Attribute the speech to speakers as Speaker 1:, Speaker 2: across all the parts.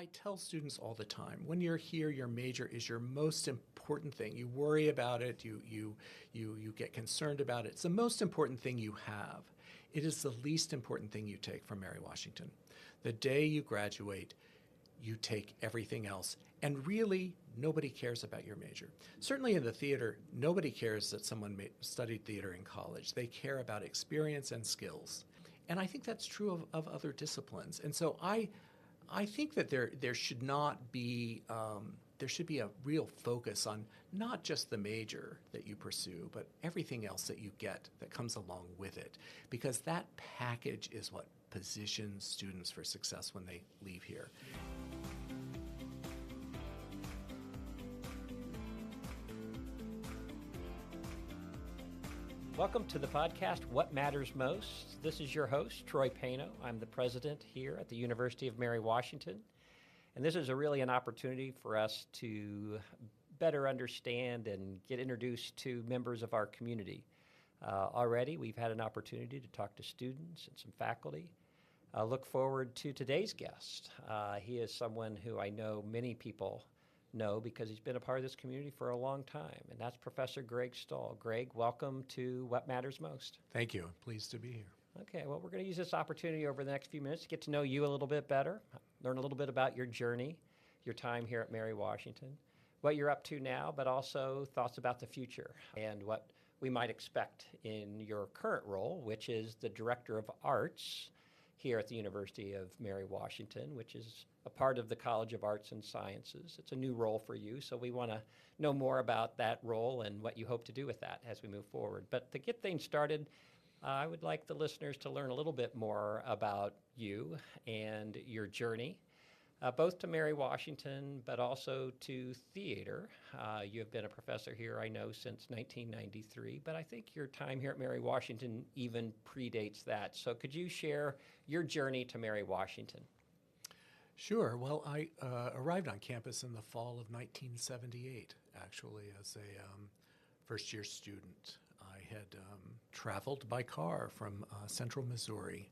Speaker 1: I tell students all the time, when you're here, your major is your most important thing. You worry about it, you get concerned about it. It's the most important thing you have. It is the least important thing you take from Mary Washington. The day you graduate, you take everything else. And really, nobody cares about your major. Certainly in the theater, nobody cares that someone studied theater in college. They care about experience and skills. And I think that's true of other disciplines. And so I think that there should not be, there should be a real focus on not just the major that you pursue, but everything else that you get that comes along with it. Because that package is what positions students for success when they leave here.
Speaker 2: Welcome to the podcast, What Matters Most. This is your host, Troy Paino. I'm the president here at the University of Mary Washington. And this is really an opportunity for us to better understand and get introduced to members of our community. Already, we've had an opportunity to talk to students and some faculty. I look forward to today's guest. He is someone who I know many people know because he's been a part of this community for a long time, and that's Professor Gregg Stull. Gregg, welcome to What Matters Most.
Speaker 1: Thank you. Pleased to be here.
Speaker 2: Okay, well, we're going to use this opportunity over the next few minutes to get to know you a little bit better, learn a little bit about your journey, your time here at Mary Washington, what you're up to now, but also thoughts about the future and what we might expect in your current role, which is the Director of Arts here at the University of Mary Washington, which is a part of the College of Arts and Sciences. It's a new role for you, so we want to know more about that role and what you hope to do with that as we move forward. But to get things started, I would like the listeners to learn a little bit more about you and your journey, both to Mary Washington, but also to theater. You have been a professor here, I know, since 1993, but I think your time here at Mary Washington even predates that. So could you share your journey to Mary Washington?
Speaker 1: Sure. Well, I arrived on campus in the fall of 1978, actually, as a first-year student. I had traveled by car from central Missouri,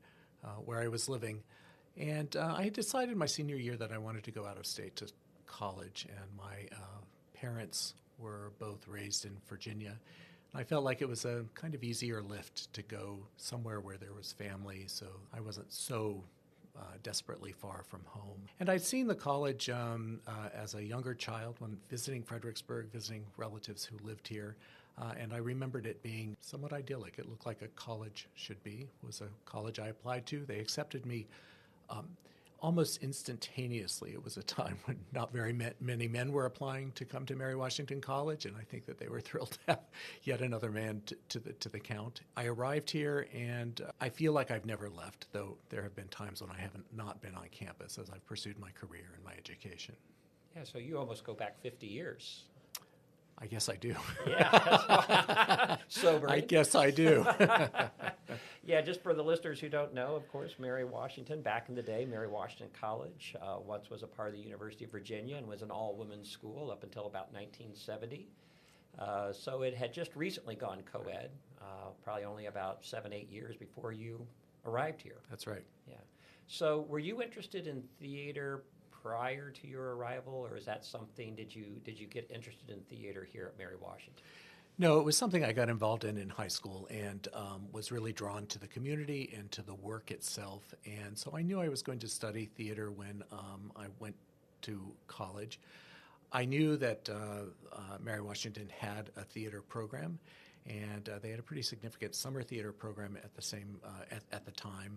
Speaker 1: where I was living, and I had decided my senior year that I wanted to go out of state to college, and my parents were both raised in Virginia. I felt like it was a kind of easier lift to go somewhere where there was family, so I wasn't so desperately far from home. And I'd seen the college as a younger child when visiting Fredericksburg, visiting relatives who lived here, and I remembered it being somewhat idyllic. It looked like a college should be. It was a college I applied to. They accepted me almost instantaneously. It was a time when not very many men were applying to come to Mary Washington College, and I think that they were thrilled to have yet another man to the count. I arrived here, and I feel like I've never left, though there have been times when I haven't not been on campus as I've pursued my career and my education.
Speaker 2: Yeah, so you almost go back 50 years.
Speaker 1: I guess I do.
Speaker 2: Yeah. Sobering.
Speaker 1: I guess I do.
Speaker 2: Yeah, just for the listeners who don't know, of course, Mary Washington, back in the day, Mary Washington College once was a part of the University of Virginia and was an all-women's school up until about 1970. So it had just recently gone co-ed, probably only about 7-8 years before you arrived here.
Speaker 1: That's right.
Speaker 2: Yeah. So were you interested in theater prior to your arrival, or is that something, did you get interested in theater here at Mary Washington?
Speaker 1: No, it was something I got involved in high school and was really drawn to the community and to the work itself. And so I knew I was going to study theater when I went to college. I knew that Mary Washington had a theater program, and they had a pretty significant summer theater program at the same at the time.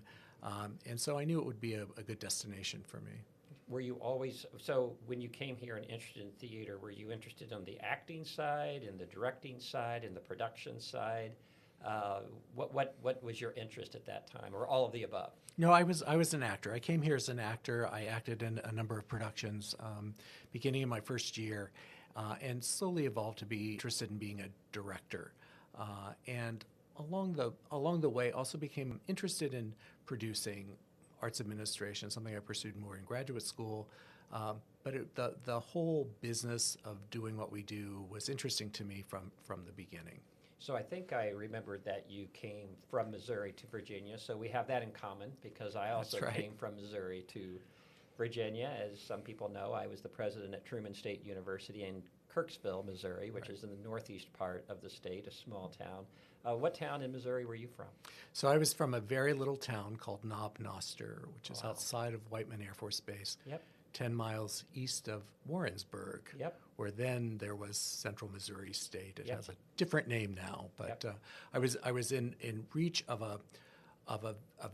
Speaker 1: And so I knew it would be a good destination for me.
Speaker 2: Were you always, so when you came here and interested in theater, were you interested on the acting side, in the directing side, in the production side? What was your interest at that time, or all of the above?
Speaker 1: No, I was an actor. I came here as an actor. I acted in a number of productions beginning in my first year, and slowly evolved to be interested in being a director. And along the way, also became interested in producing arts administration, something I pursued more in graduate school. But the whole business of doing what we do was interesting to me from the beginning.
Speaker 2: So I think I remembered that you came from Missouri to Virginia, so we have that in common because I also came from Missouri to Virginia. As some people know, I was the president at Truman State University in Kirksville, Missouri, which
Speaker 1: Right.
Speaker 2: is in the northeast part of the state, a small town. What town in Missouri were you from?
Speaker 1: So I was from a very little town called Knob Noster, which is
Speaker 2: Wow.
Speaker 1: outside of Whiteman Air Force Base,
Speaker 2: Yep,
Speaker 1: 10 miles east of Warrensburg,
Speaker 2: yep,
Speaker 1: where then there was Central Missouri State. It
Speaker 2: Yep.
Speaker 1: has a different name now, but
Speaker 2: Yep.
Speaker 1: I was in reach of a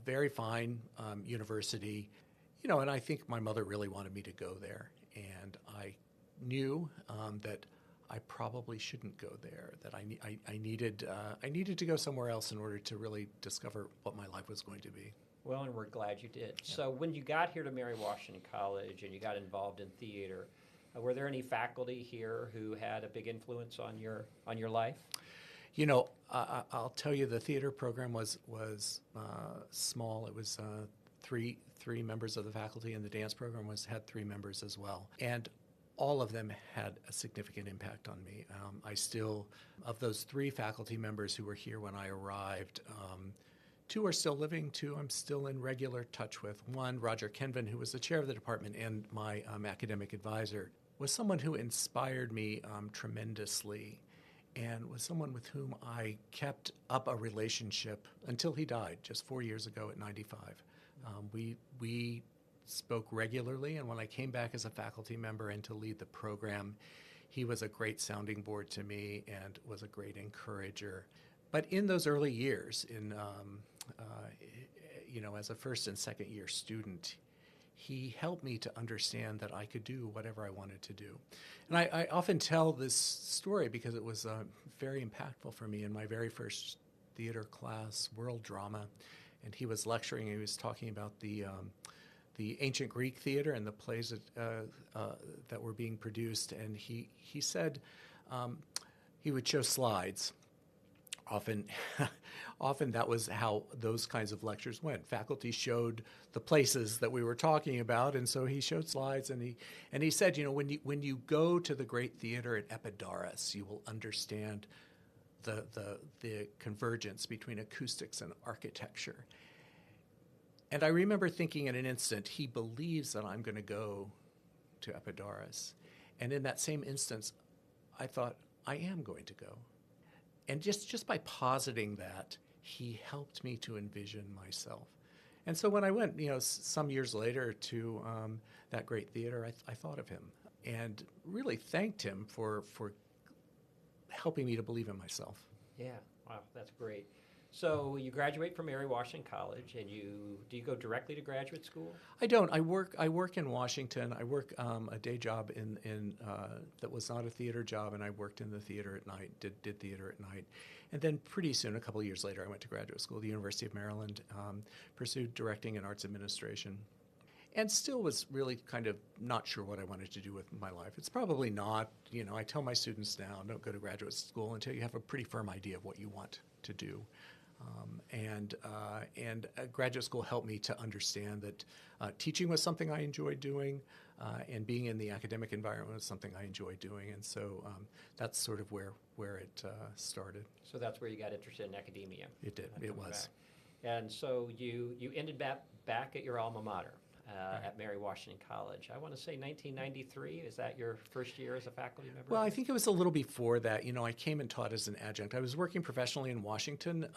Speaker 1: very fine university, and I think my mother really wanted me to go there, and I knew that I probably shouldn't go there. That I needed to go somewhere else in order to really discover what my life was going to be.
Speaker 2: Well, and we're glad you did. So when you got here to Mary Washington College and you got involved in theater, were there any faculty here who had a big influence on your life?
Speaker 1: I'll tell you, the theater program was small. It was three members of the faculty, and the dance program had 3 members as well. And all of them had a significant impact on me. I still, of those 3 faculty members who were here when I arrived, 2 are still living, 2 I'm still in regular touch with. One, Roger Kenvin, who was the chair of the department and my academic advisor, was someone who inspired me tremendously, and was someone with whom I kept up a relationship until he died just 4 years ago at 95. We spoke regularly, and when I came back as a faculty member and to lead the program, he was a great sounding board to me and was a great encourager. But in those early years, as a first and second year student, he helped me to understand that I could do whatever I wanted to do. And I often tell this story because it was very impactful for me in my very first theater class, world drama. And he was lecturing, and he was talking about the ancient Greek theater and the plays that were being produced. And he said he would show slides. Often that was how those kinds of lectures went. Faculty showed the places that we were talking about, and so he showed slides, and he said, when you go to the great theater at Epidaurus, you will understand the convergence between acoustics and architecture. And I remember thinking in an instant, he believes that I'm going to go to Epidaurus. And in that same instance, I thought, I am going to go. And just by positing that, he helped me to envision myself. And so when I went, some years later to that great theater, I thought of him and really thanked him for helping me to believe in myself.
Speaker 2: Yeah, wow, that's great. So you graduate from Mary Washington College, and do you go directly to graduate school?
Speaker 1: I don't. I work in Washington. I work a day job in that was not a theater job, and I worked in the theater at night. Did theater at night, and then pretty soon, a couple of years later, I went to graduate school at the University of Maryland, pursued directing and arts administration, and still was really kind of not sure what I wanted to do with my life. It's probably not. I tell my students now, don't go to graduate school until you have a pretty firm idea of what you want to do. Graduate school helped me to understand that teaching was something I enjoyed doing, and being in the academic environment was something I enjoyed doing, and so that's sort of where it started.
Speaker 2: So that's where you got interested in academia.
Speaker 1: It did. It was.
Speaker 2: Back. And so you ended back at your alma mater.
Speaker 1: Right.
Speaker 2: At Mary Washington College. I want to say 1993. Is that your first year as a faculty member?
Speaker 1: Well, I think it was a little before that. I came and taught as an adjunct. I was working professionally in Washington,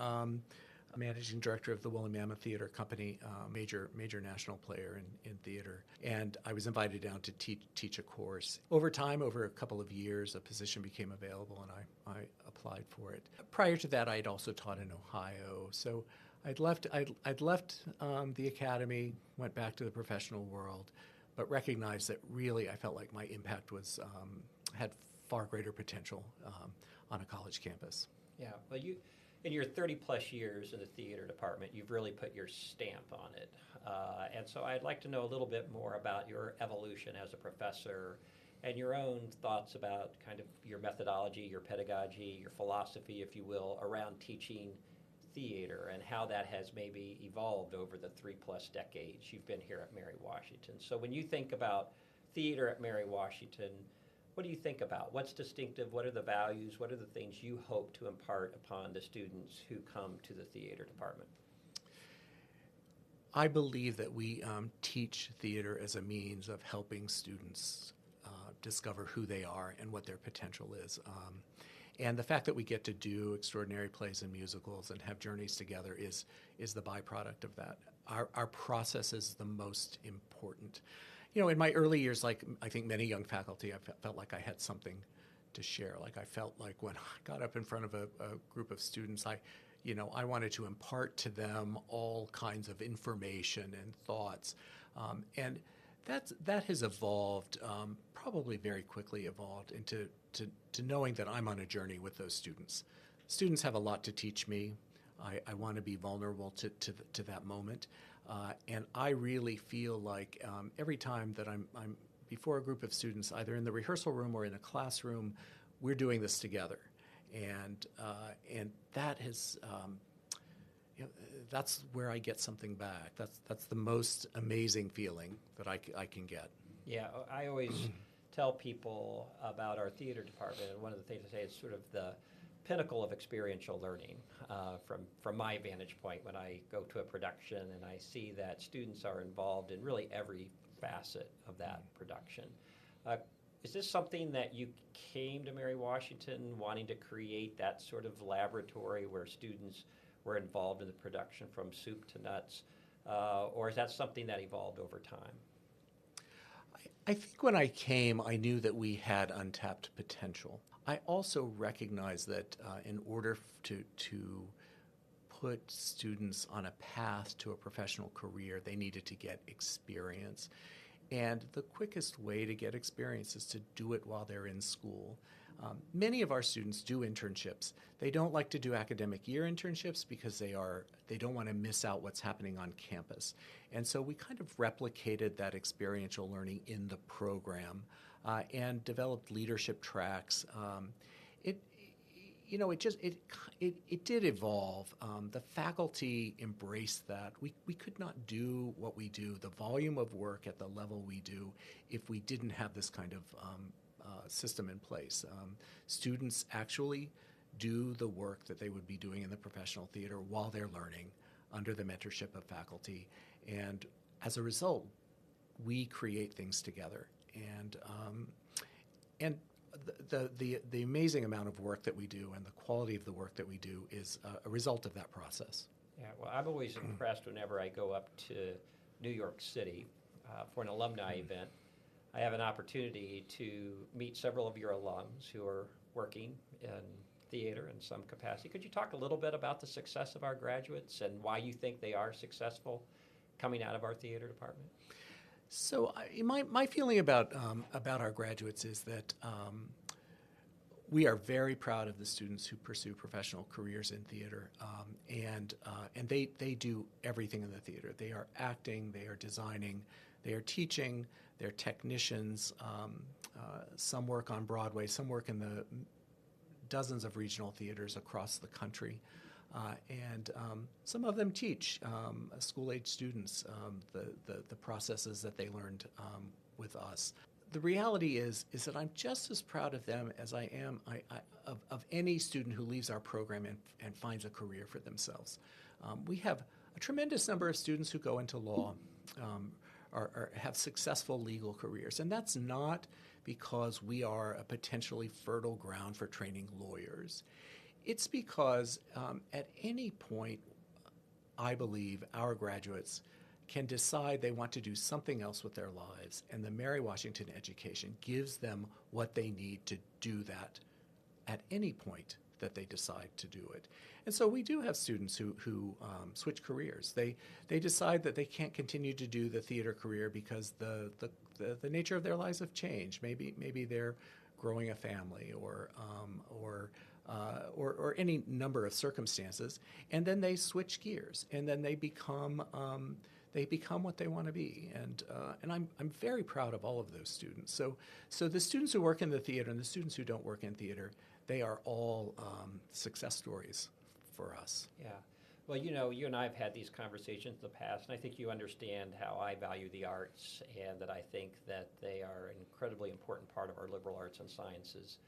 Speaker 1: managing director of the Woolly Mammoth Theater Company, major national player in theater. And I was invited down to teach a course. Over time, over a couple of years, a position became available, and I applied for it. Prior to that, I had also taught in Ohio. So I'd left the academy, went back to the professional world, but recognized that really I felt like my impact had far greater potential on a college campus.
Speaker 2: Yeah, well, in your 30-plus years in the theater department, you've really put your stamp on it. And so I'd like to know a little bit more about your evolution as a professor and your own thoughts about kind of your methodology, your pedagogy, your philosophy, if you will, around teaching theater and how that has maybe evolved over the 3+ decades you've been here at Mary Washington. So when you think about theater at Mary Washington, what do you think about? What's distinctive? What are the values? What are the things you hope to impart upon the students who come to the theater department?
Speaker 1: I believe that we teach theater as a means of helping students discover who they are and what their potential is. And the fact that we get to do extraordinary plays and musicals and have journeys together is the byproduct of that. Our process is the most important. You know, in my early years, like I think many young faculty, I felt like I had something to share. Like I felt like when I got up in front of a group of students, I wanted to impart to them all kinds of information and thoughts. And that has evolved, probably very quickly evolved into knowing that I'm on a journey with those students. Students have a lot to teach me. I want to be vulnerable to that moment. And I really feel like every time that I'm before a group of students, either in the rehearsal room or in a classroom, we're doing this together. And that has, that's where I get something back. That's the most amazing feeling that I can get.
Speaker 2: Yeah, I always tell people about our theater department, and one of the things I say is sort of the pinnacle of experiential learning from my vantage point when I go to a production and I see that students are involved in really every facet of that production. Is this something that you came to Mary Washington wanting to create that sort of laboratory where students were involved in the production from soup to nuts, or is that something that evolved over time?
Speaker 1: I think when I came, I knew that we had untapped potential. I also recognize that in order to put students on a path to a professional career, they needed to get experience. And the quickest way to get experience is to do it while they're in school. Many of our students do internships. They don't like to do academic year internships because they don't want to miss out what's happening on campus. And so we kind of replicated that experiential learning in the program and developed leadership tracks. It did evolve. The faculty embraced that. We could not do what we do, the volume of work at the level we do, if we didn't have this kind of system in place. Students actually do the work that they would be doing in the professional theater while they're learning under the mentorship of faculty. And as a result, we create things together. And the amazing amount of work that we do and the quality of the work that we do is a result of that process.
Speaker 2: Yeah, well, I'm always impressed whenever I go up to New York City for an alumni event. I have an opportunity to meet several of your alums who are working in theater in some capacity. Could you talk a little bit about the success of our graduates and why you think they are successful coming out of our theater department?
Speaker 1: So my feeling about our graduates is that we are very proud of the students who pursue professional careers in theater, and they do everything in the theater. They are acting, they are designing, they are teaching, they're technicians. Some work on Broadway, some work in the dozens of regional theaters across the country. And some of them teach school-age students the processes that they learned with us. The reality is that I'm just as proud of them as I am of any student who leaves our program and finds a career for themselves. We have a tremendous number of students who go into law or have successful legal careers, and that's not because we are a potentially fertile ground for training lawyers. It's because at any point, I believe, our graduates can decide they want to do something else with their lives, and the Mary Washington education gives them what they need to do that at any point that they decide to do it. And so we do have students who switch careers. They decide that they can't continue to do the theater career because the nature of their lives have changed. Maybe they're growing a family or any number of circumstances, and then they switch gears, and then they become what they want to be, and I'm very proud of all of those students. So the students who work in the theater and the students who don't work in theater, they are all success stories for us.
Speaker 2: Yeah. Well, you and I have had these conversations in the past, and I think you understand how I value the arts and that I think that they are an incredibly important part of our liberal arts and sciences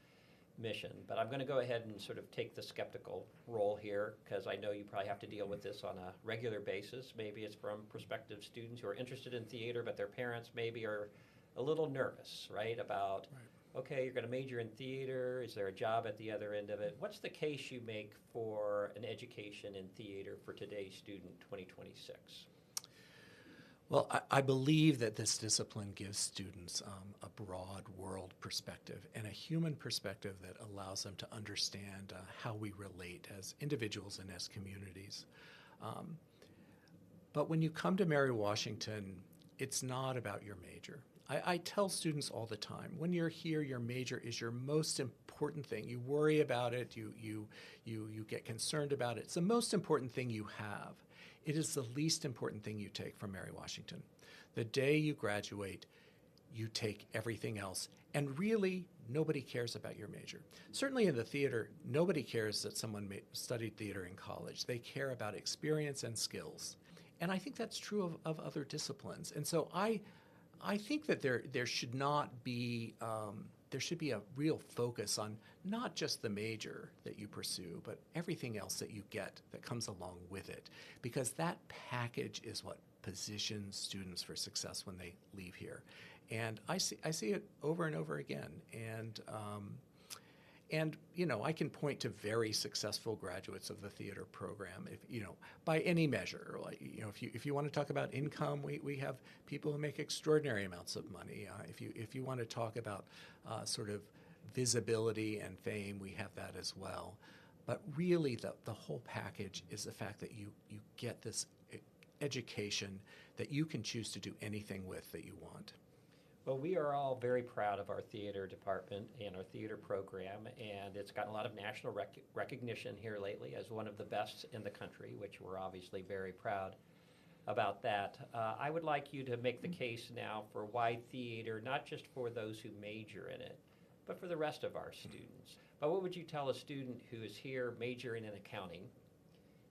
Speaker 2: mission. But I'm going to go ahead and sort of take the skeptical role here because I know you probably have to deal with this on a regular basis. Maybe it's from prospective students who are interested in theater, but their parents maybe are a little nervous, right, about, okay, you're going to major in theater. Is there a job at the other end of it? What's the case you make for an education in theater for today's student, 2026?
Speaker 1: Well, I believe that this discipline gives students a broad world perspective and a human perspective that allows them to understand how we relate as individuals and as communities. But when you come to Mary Washington, it's not about your major. I tell students all the time, when you're here, your major is your most important thing. You worry about it, you get concerned about it. It's the most important thing you have. It is the least important thing you take from Mary Washington. The day you graduate, you take everything else. And really, nobody cares about your major. Certainly in the theater, nobody cares that someone studied theater in college. They care about experience and skills. And I think that's true of other disciplines. And so I think that there should not be there should be a real focus on not just the major that you pursue, but everything else that you get that comes along with it, because that package is what positions students for success when they leave here. And I see it over and over again. And you know, I can point to very successful graduates of the theater program, if you know, by any measure. Like, you know, if you want to talk about income, we have people who make extraordinary amounts of money. If you want to talk about sort of visibility and fame, we have that as well. But really, the whole package is the fact that you get this education that you can choose to do anything with that you want.
Speaker 2: Well, we are all very proud of our theater department and our theater program, and it's gotten a lot of national recognition here lately as one of the best in the country, which we're obviously very proud about that. I would like you to make the case now for why theater, not just for those who major in it, but for the rest of our students. But what would you tell a student who is here majoring in accounting,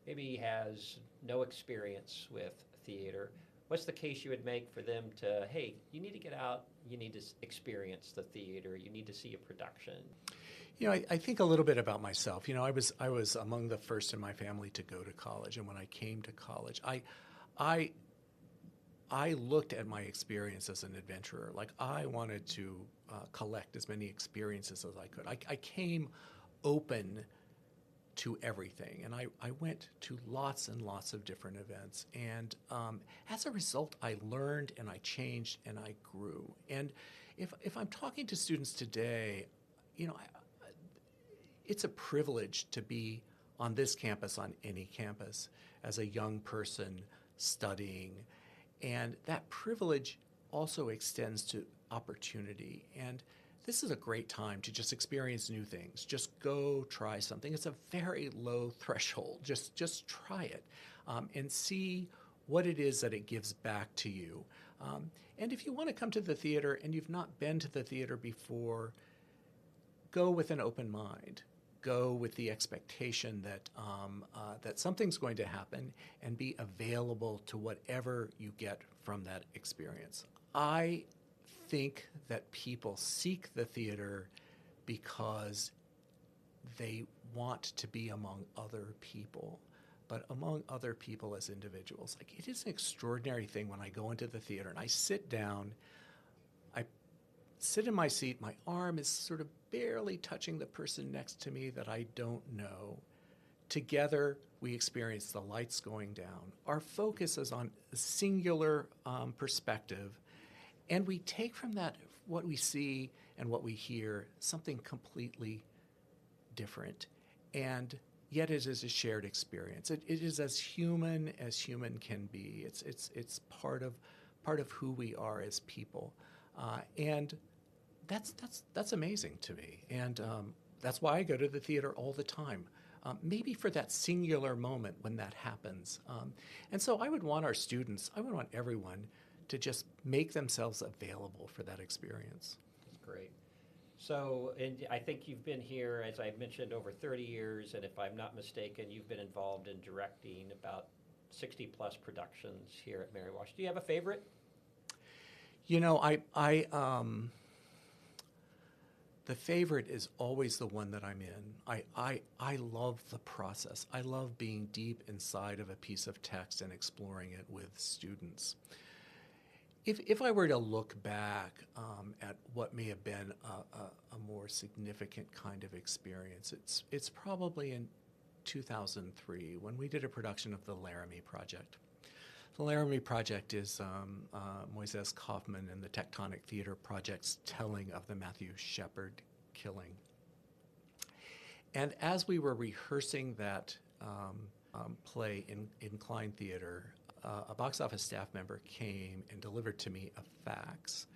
Speaker 2: maybe has no experience with theater? What's the case you would make for them to, hey, you need to get out, you need to experience the theater, you need to see a production?
Speaker 1: You know, I think a little bit about myself. You know, I was among the first in my family to go to college, and when I came to college, I looked at my experience as an adventurer. Like, I wanted to collect as many experiences as I could. I came open to everything, and I went to lots and lots of different events, and as a result, I learned and I changed and I grew. And if I'm talking to students today, you know, it's a privilege to be on this campus, on any campus, as a young person studying, and that privilege also extends to opportunity. And this is a great time to just experience new things. Just go try something. It's a very low threshold. Just try it and see what it is that it gives back to you. And if you want to come to the theater and you've not been to the theater before, go with an open mind. Go with the expectation that that something's going to happen, and be available to whatever you get from that experience. I think that people seek the theater because they want to be among other people, but among other people as individuals. Like, it is an extraordinary thing when I go into the theater and I sit down, I sit in my seat, my arm is sort of barely touching the person next to me that I don't know. Together, we experience the lights going down. Our focus is on a singular perspective, and we take from that what we see and what we hear, something completely different. And yet it is a shared experience. It is as human can be. It's part of who we are as people. And that's amazing to me. And that's why I go to the theater all the time. Maybe for that singular moment when that happens. And so I would want our students, I would want everyone to just make themselves available for that experience.
Speaker 2: That's great. So, and I think you've been here, as I mentioned, over 30 years, and if I'm not mistaken, you've been involved in directing about 60 plus productions here at Mary Washington. Do you have a favorite?
Speaker 1: You know, The favorite is always the one that I'm in. I love the process. I love being deep inside of a piece of text and exploring it with students. If I were to look back at what may have been a more significant kind of experience, it's probably in 2003 when we did a production of the Laramie Project. The Laramie Project is Moises Kaufman and the Tectonic Theater Project's telling of the Matthew Shepard killing. And as we were rehearsing that play in Klein Theater, a box office staff member came and delivered to me a fax.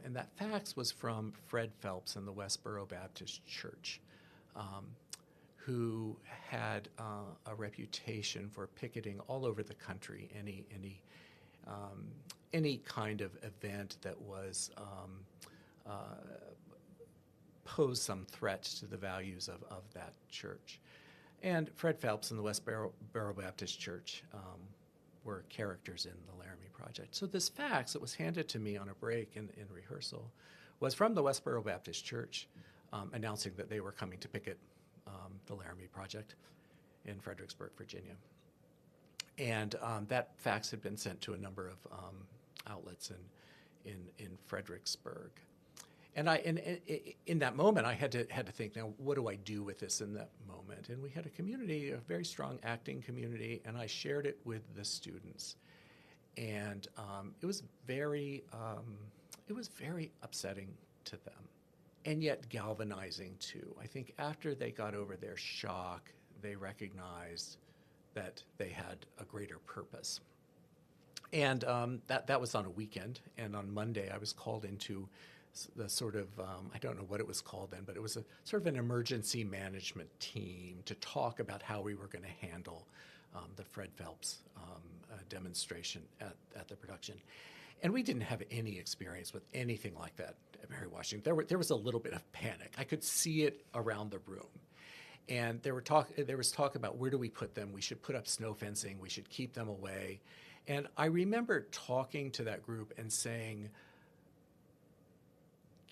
Speaker 1: And that fax was from Fred Phelps in the Westboro Baptist Church, who had a reputation for picketing all over the country any kind of event that was posed some threat to the values of that church. And Fred Phelps and the Westboro Baptist Church were characters in the Laramie Project. So this fax that was handed to me on a break in rehearsal was from the Westboro Baptist Church, announcing that they were coming to picket the Laramie Project in Fredericksburg, Virginia. And that fax had been sent to a number of outlets in Fredericksburg. And in that moment, I had to think, now, what do I do with this in that moment? And we had a community, a very strong acting community, and I shared it with the students. And it was very upsetting to them, and yet galvanizing too. I think after they got over their shock, they recognized that they had a greater purpose. And that was on a weekend, and on Monday I was called into the sort of, I don't know what it was called then, but it was a sort of an emergency management team to talk about how we were going to handle the Fred Phelps demonstration at the production. And we didn't have any experience with anything like that at Mary Washington. There was a little bit of panic. I could see it around the room. And there was talk about, where do we put them? We should put up snow fencing. We should keep them away. And I remember talking to that group and saying,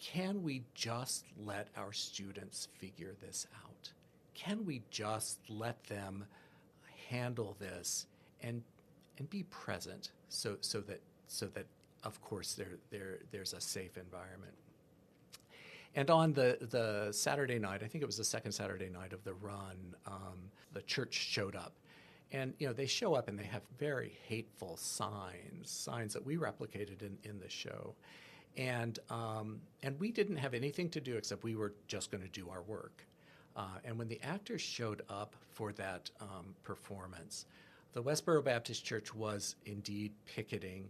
Speaker 1: can we just let our students figure this out? Can we just let them handle this and be present so that of course there's a safe environment? And on the Saturday night, I think it was the second Saturday night of the run, the church showed up. And they show up and they have very hateful signs that we replicated in the show. And we didn't have anything to do except we were just going to do our work. And when the actors showed up for that performance, the Westboro Baptist Church was indeed picketing,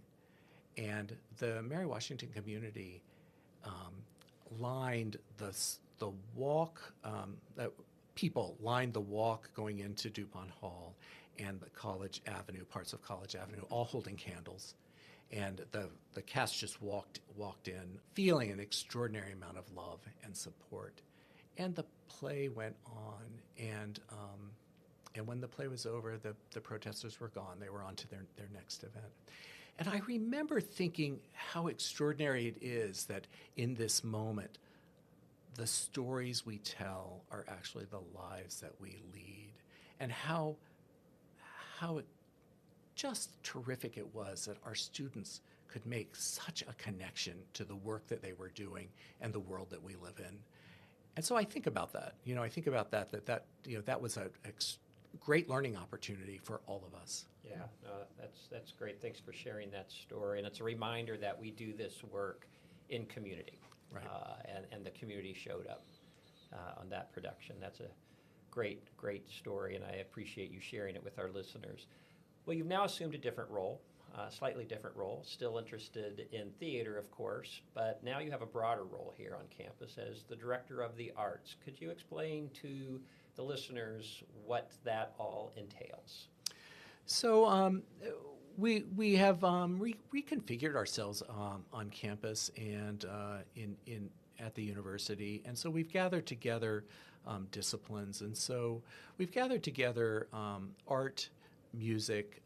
Speaker 1: and the Mary Washington community lined the walk. People lined the walk going into DuPont Hall and the College Avenue, parts of College Avenue, all holding candles. And the cast just walked in, feeling an extraordinary amount of love and support. And the play went on, and when the play was over, the protesters were gone. They were on to their next event. And I remember thinking how extraordinary it is that in this moment, the stories we tell are actually the lives that we lead, and how just terrific it was that our students could make such a connection to the work that they were doing and the world that we live in. And so I think about that. I think about that was a great learning opportunity for all of us.
Speaker 2: Yeah, no, that's great. Thanks for sharing that story. And it's a reminder that we do this work in community.
Speaker 1: Right.
Speaker 2: And the community showed up on that production. That's a great story, and I appreciate you sharing it with our listeners. Well, you've now assumed a different role, slightly different role, still interested in theater, of course, but now you have a broader role here on campus as the Director of the Arts. Could you explain to the listeners what that all entails?
Speaker 1: So we have reconfigured ourselves on campus and at the university, and so we've gathered together disciplines, and so we've gathered together art, music,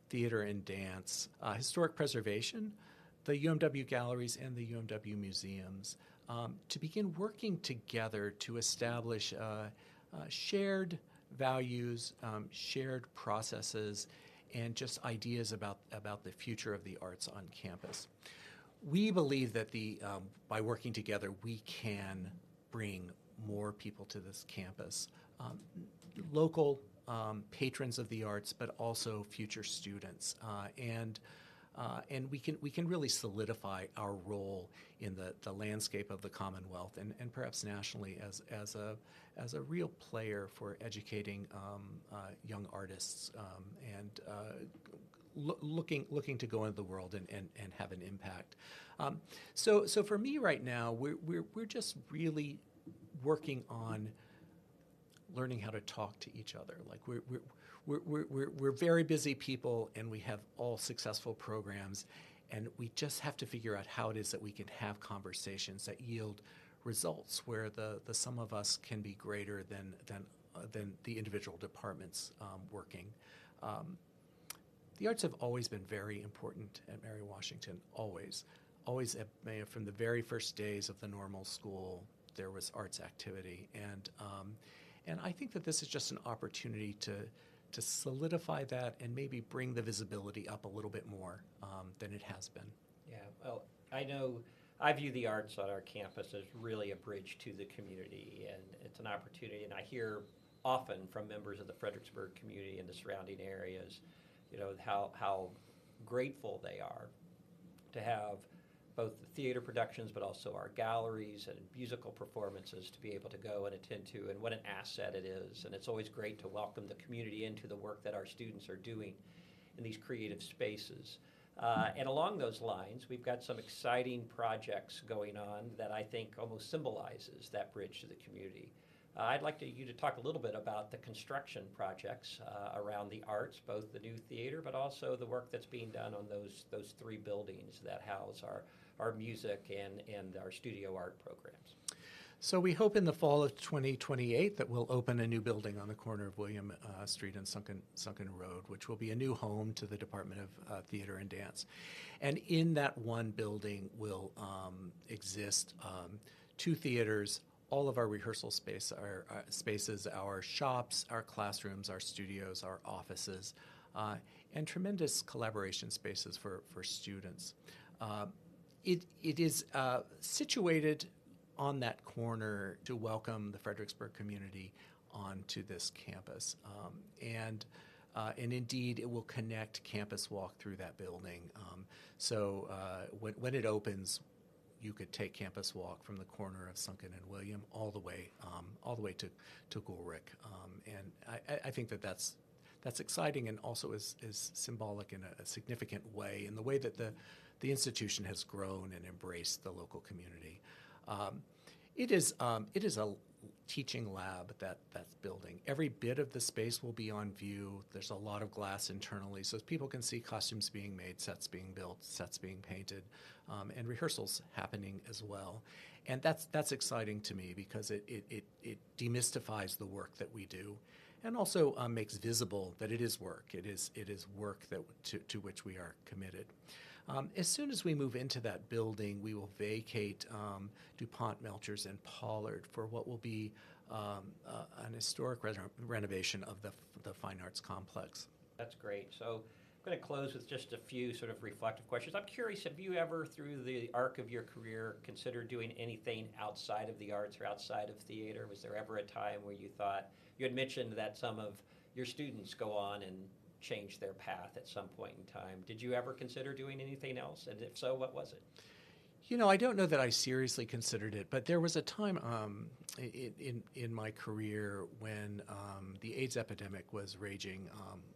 Speaker 1: theater and dance, historic preservation, the UMW galleries and the UMW museums to begin working together to establish shared values, shared processes, and just ideas about the future of the arts on campus. We believe that by working together, we can bring more people to this campus, local patrons of the arts, but also future students, and we can really solidify our role in the landscape of the Commonwealth and perhaps nationally as a real player for educating young artists and looking to go into the world and have an impact. So for me right now, we're just really working on learning how to talk to each other. Like we're very busy people, and we have all successful programs, and we just have to figure out how it is that we can have conversations that yield results where the sum of us can be greater than the individual departments working. The arts have always been very important at Mary Washington, always from the very first days of the normal school, there was arts activity, and I think that this is just an opportunity to solidify that and maybe bring the visibility up a little bit more than it has been.
Speaker 2: Yeah, well, I know I view the arts on our campus as really a bridge to the community, and it's an opportunity, and I hear often from members of the Fredericksburg community and the surrounding areas, how grateful they are to have both the theater productions, but also our galleries and musical performances to be able to go and attend to, and what an asset it is. And it's always great to welcome the community into the work that our students are doing in these creative spaces. And along those lines, we've got some exciting projects going on that I think almost symbolizes that bridge to the community. I'd like you to talk a little bit about the construction projects around the arts, both the new theater, but also the work that's being done on those three buildings that house our music and our studio art programs.
Speaker 1: So we hope in the fall of 2028 that we'll open a new building on the corner of William Street and Sunken Road, which will be a new home to the Department of Theater and Dance. And in that one building will exist two theaters, all of our rehearsal spaces, our shops, our classrooms, our studios, our offices, and tremendous collaboration spaces for students. It is situated on that corner to welcome the Fredericksburg community onto this campus. And indeed, it will connect Campus Walk through that building. So when it opens, you could take Campus Walk from the corner of Sunken and William all the way to Gulrick. And I think that's exciting, and also is symbolic in a significant way in the way that the institution has grown and embraced the local community. It is a teaching lab, that's building. Every bit of the space will be on view. There's a lot of glass internally, so people can see costumes being made, sets being built, sets being painted, and rehearsals happening as well. And that's exciting to me because it demystifies the work that we do, and also makes visible that it is work. It is work to which we are committed. As soon as we move into that building, we will vacate DuPont, Melchers, and Pollard for what will be an historic renovation of the Fine Arts Complex.
Speaker 2: That's great. So I'm going to close with just a few sort of reflective questions. I'm curious, have you ever, through the arc of your career, considered doing anything outside of the arts or outside of theater? Was there ever a time where you thought, you had mentioned that some of your students go on and change their path at some point in time. Did you ever consider doing anything else? And if so, what was it?
Speaker 1: I don't know that I seriously considered it, but there was a time in my career when the AIDS epidemic was raging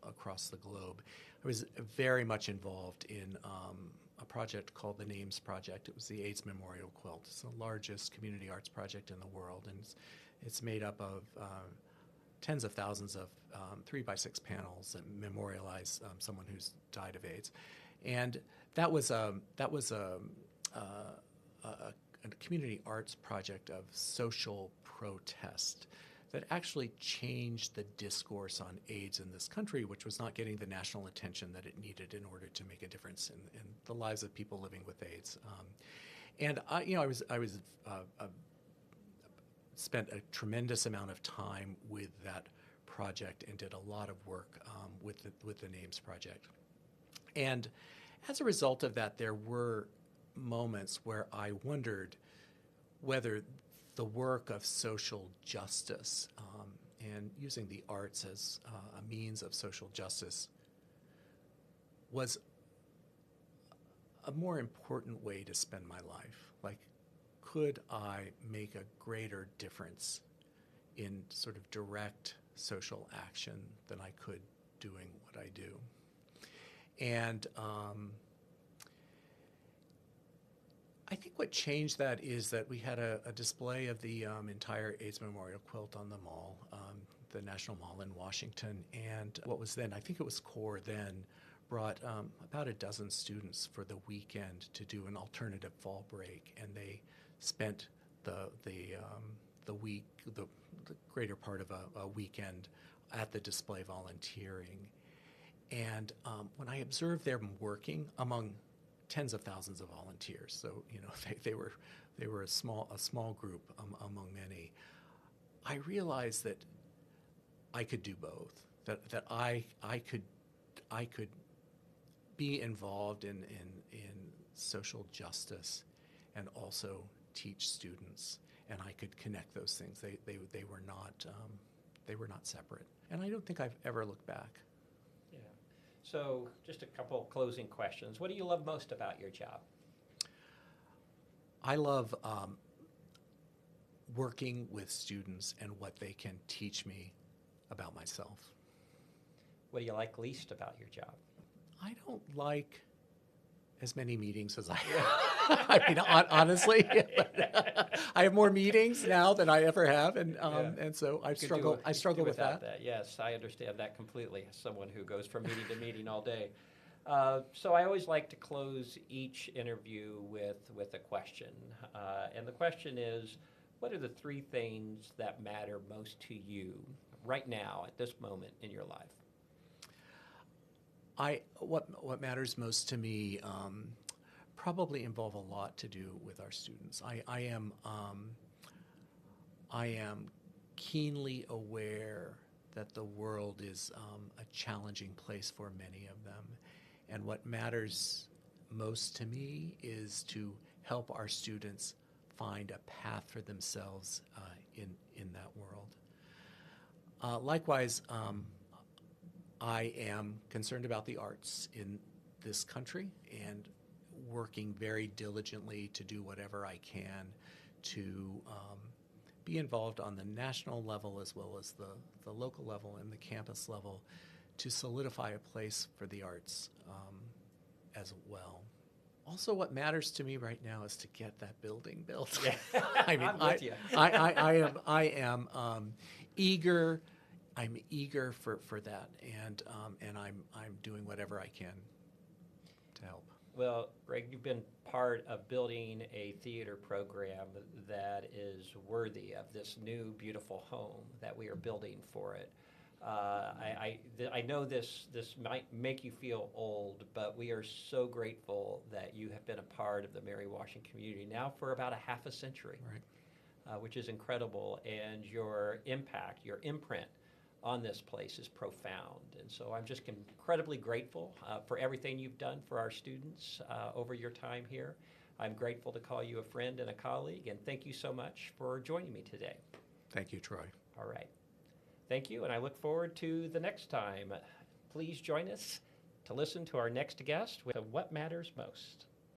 Speaker 1: across the globe. I was very much involved in a project called the Names Project. It was the AIDS Memorial Quilt. It's the largest community arts project in the world, and it's made up of tens of thousands of 3x6 panels that memorialize someone who's died of AIDS, and that was a community arts project of social protest. that actually changed the discourse on AIDS in this country, which was not getting the national attention that it needed in order to make a difference in the lives of people living with AIDS. And I spent a tremendous amount of time with that project and did a lot of work with the Names Project. And as a result of that, there were moments where I wondered whether the work of social justice and using the arts as a means of social justice was a more important way to spend my life. Like, could I make a greater difference in sort of direct social action than I could doing what I do? And I think what changed that is that we had a display of the entire AIDS Memorial quilt on the mall, the National Mall in Washington. And what was then, I think it was CORE then, brought about a dozen students for the weekend to do an alternative fall break. And they spent the greater part of a weekend at the display volunteering. And when I observed them working among tens of thousands of volunteers, so they were a small group among many, I realized that I could do both. That I could be involved in social justice and also teach students, and I could connect those things. They were not separate, and I don't think I've ever looked back.
Speaker 2: Yeah. So just a couple closing questions. What do you love most about your job?
Speaker 1: I love working with students and what they can teach me about myself.
Speaker 2: What do you like least about your job?
Speaker 1: I don't like as many meetings as I have. I mean, honestly, I have more meetings now than I ever have, and so I struggle with that.
Speaker 2: Yes, I understand that completely. As someone who goes from meeting to meeting all day. So I always like to close each interview with a question, and the question is, what are the three things that matter most to you right now at this moment in your life?
Speaker 1: What matters most to me probably involve a lot to do with our students. I am keenly aware that the world is a challenging place for many of them, and what matters most to me is to help our students find a path for themselves in that world. Likewise, I am concerned about the arts in this country and working very diligently to do whatever I can to be involved on the national level as well as the local level and the campus level to solidify a place for the arts as well. Also, what matters to me right now is to get that building built.
Speaker 2: Yeah.
Speaker 1: I mean,
Speaker 2: I'm with you.
Speaker 1: I am eager. I'm eager for that, and I'm doing whatever I can to help.
Speaker 2: Well, Gregg, you've been part of building a theater program that is worthy of this new, beautiful home that we are building for it. I know this might make you feel old, but we are so grateful that you have been a part of the Mary Washington community now for about a half a century,
Speaker 1: Right.
Speaker 2: Which is incredible, and your impact, your imprint on this place is profound. And so I'm just incredibly grateful for everything you've done for our students over your time here. I'm grateful to call you a friend and a colleague, and thank you so much for joining me today.
Speaker 1: Thank you, Troy.
Speaker 2: All right. Thank you, and I look forward to the next time. Please join us to listen to our next guest with What Matters Most.